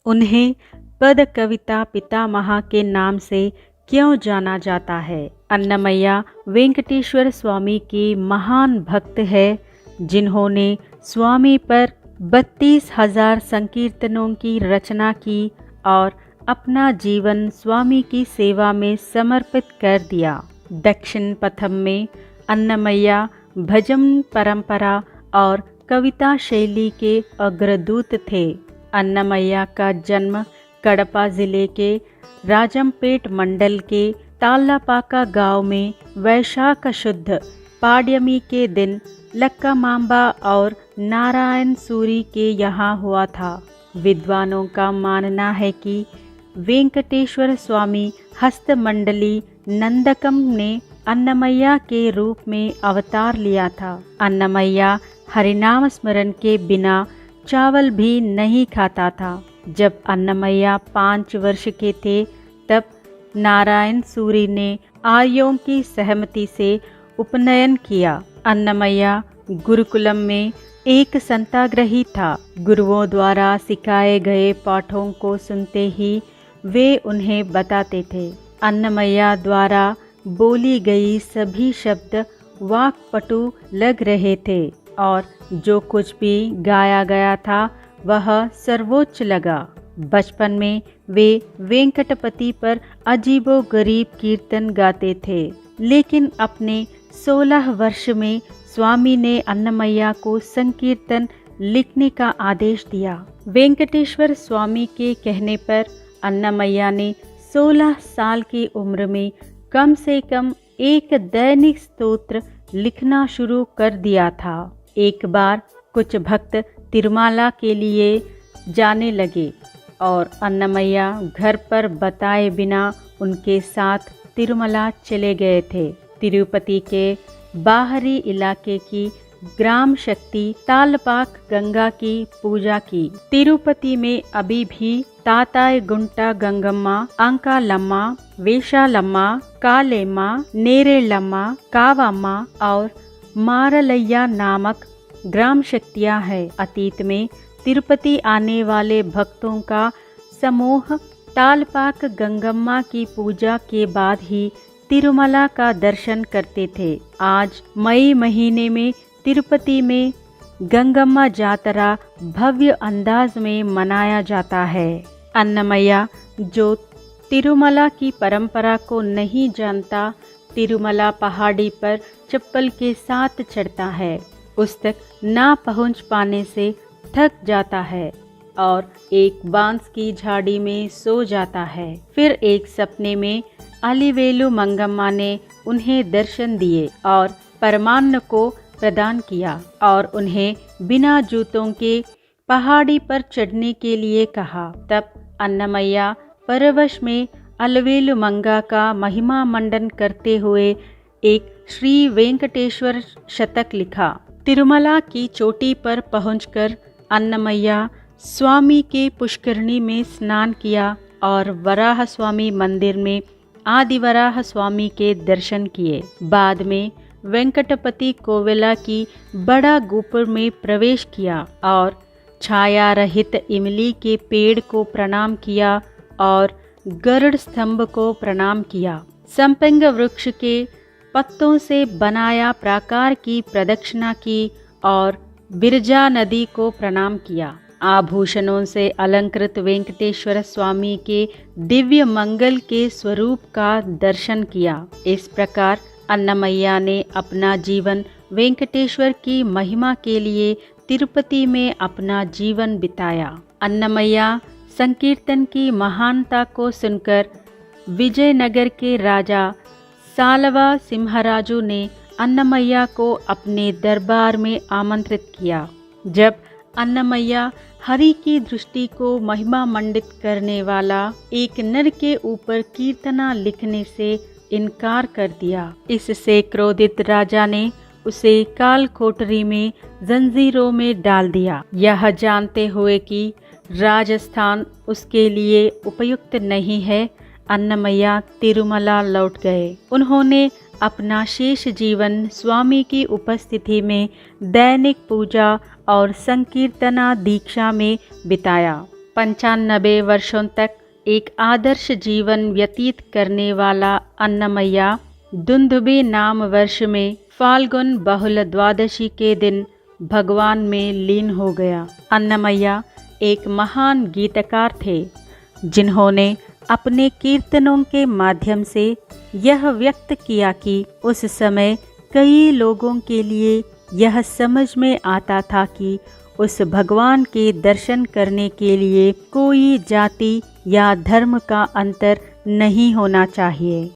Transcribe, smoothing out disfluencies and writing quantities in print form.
उन्हें पद कविता पितामह के नाम से क्यों जाना जाता है? अन्नमय्या वेंकटेश्वर स्वामी की महान भक्त है, जिन्होंने स्वामी पर 32,000 संकीर्तनों की रचना की और अपना जीवन स्वामी की सेवा में समर्पित कर दिया। दक्षिण पथम में अन्नमय्या भजन परंपरा और कविता शैली के अग्रदूत थे। अन्नमय्या का जन्म कड़पा जिले के राजमपेट मंडल के तालापाका गांव में वैशाख शुद्ध पाड्यमी के दिन लक्कामांबा और नारायण सूरी के यहाँ हुआ था। विद्वानों का मानना है कि वेंकटेश्वर स्वामी हस्तमंडली नंदकम ने अन्नमय्या के रूप में अवतार लिया था। अन्नमय्या हरिनाम स्मरण के बिना चावल भी नहीं खाता था। जब अन्नमय्या 5 वर्ष के थे तब नारायण सूरी ने आर्यों की सहमति से उपनयन किया। अन्नमय्या गुरुकुलम में एक संताग्रही था। गुरुओं द्वारा सिखाए गए पाठों को सुनते ही वे उन्हें बताते थे। अन्नमय्या द्वारा बोली गई सभी शब्द वाक्पटु लग रहे थे और जो कुछ भी गाया गया था वह सर्वोच्च लगा। बचपन में वे वेंकटपति पर अजीबोगरीब कीर्तन गाते थे, लेकिन अपने 16 वर्ष में स्वामी ने अन्नमय्या को संकीर्तन लिखने का आदेश दिया। वेंकटेश्वर स्वामी के कहने पर अन्नमय्या ने 16 साल की उम्र में कम से कम एक दैनिक स्तोत्र लिखना शुरू कर दिया था। एक बार कुछ भक्त तिरुमाला के लिए जाने लगे और अन्नमय्या घर पर बताए बिना उनके साथ तिरुमला चले गए थे। तिरुपति के बाहरी इलाके की ग्राम शक्ति तालपाक गंगा की पूजा की। तिरुपति में अभी भी ताताय गुंटा गंगम्मा, अंकालम्मा, वेशालम्मा, कालेम्मा, नेरेलम्मा, कावाम्मा और मारलैया नामक ग्राम शक्तियाँ हैं। अतीत में तिरुपति आने वाले भक्तों का समूह तालपाक गंगम्मा की पूजा के बाद ही तिरुमला का दर्शन करते थे। आज मई महीने में तिरुपति में गंगम्मा जातरा भव्य अंदाज में मनाया जाता है। अन्नमय्या जो तिरुमला की परंपरा को नहीं जानता, तिरुमला पहाड़ी पर चप्पल के साथ चढ़ता है। उस तक ना पहुंच पाने से थक जाता है और एक बांस की झाड़ी में सो जाता है। फिर एक सपने में अलिवेलु मंगम्मा ने उन्हें दर्शन दिए और परमान्न को प्रदान किया और उन्हें बिना जूतों के पहाड़ी पर चढ़ने के लिए कहा। तब अन्नमय्या परवश में अलिवेलु मंगा का महिमा मंडन करते हुए एक श्री वेंकटेश्वर शतक लिखा। तिरुमला की चोटी पर पहुंचकर अन्नमय्या स्वामी के पुष्करणी में स्नान किया और वराह स्वामी मंदिर में आदिवराह स्वामी के दर्शन किए। बाद में वेंकटपति कोविला की बड़ा गोपुर में प्रवेश किया और छाया रहित इमली के पेड़ को प्रणाम किया और गरुड़ स्तंभ को प्रणाम किया। संपंग वृक्ष के पत्तों से बनाया प्राकार की प्रदक्षिणा की और बिरजा नदी को प्रणाम किया। आभूषणों से अलंकृत वेंकटेश्वर स्वामी के दिव्य मंगल के स्वरूप का दर्शन किया। इस प्रकार अन्नमय्या ने अपना जीवन वेंकटेश्वर की महिमा के लिए तिरुपति में अपना जीवन बिताया। अन्नमय्या संकीर्तन की महानता को सुनकर विजयनगर के राजा सालवा सिंहराजू ने अन्नमय्या को अपने दरबार में आमंत्रित किया। जब अन्नमय्या हरि की दृष्टि को महिमा मंडित करने वाला एक नर के ऊपर कीर्तना लिखने से इनकार कर दिया। इससे क्रोधित राजा ने उसे काल कोठरी में जंजीरों में डाल दिया। यह जानते हुए कि राजस्थान उसके लिए उपयुक्त नहीं है, अन्नमय्या तिरुमला लौट गए। उन्होंने अपना शेष जीवन स्वामी की उपस्थिति में दैनिक पूजा और संकीर्तना दीक्षा में बिताया। 95 वर्षों तक एक आदर्श जीवन व्यतीत करने वाला अन्नमय्या दुंदुबी नाम वर्ष में फाल्गुन बहुल द्वादशी के दिन भगवान में लीन हो गया। अन्नमय्या एक महान गीतकार थे जिन्होंने अपने कीर्तनों के माध्यम से यह व्यक्त किया कि उस समय कई लोगों के लिए यह समझ में आता था कि उस भगवान के दर्शन करने के लिए कोई जाति या धर्म का अंतर नहीं होना चाहिए।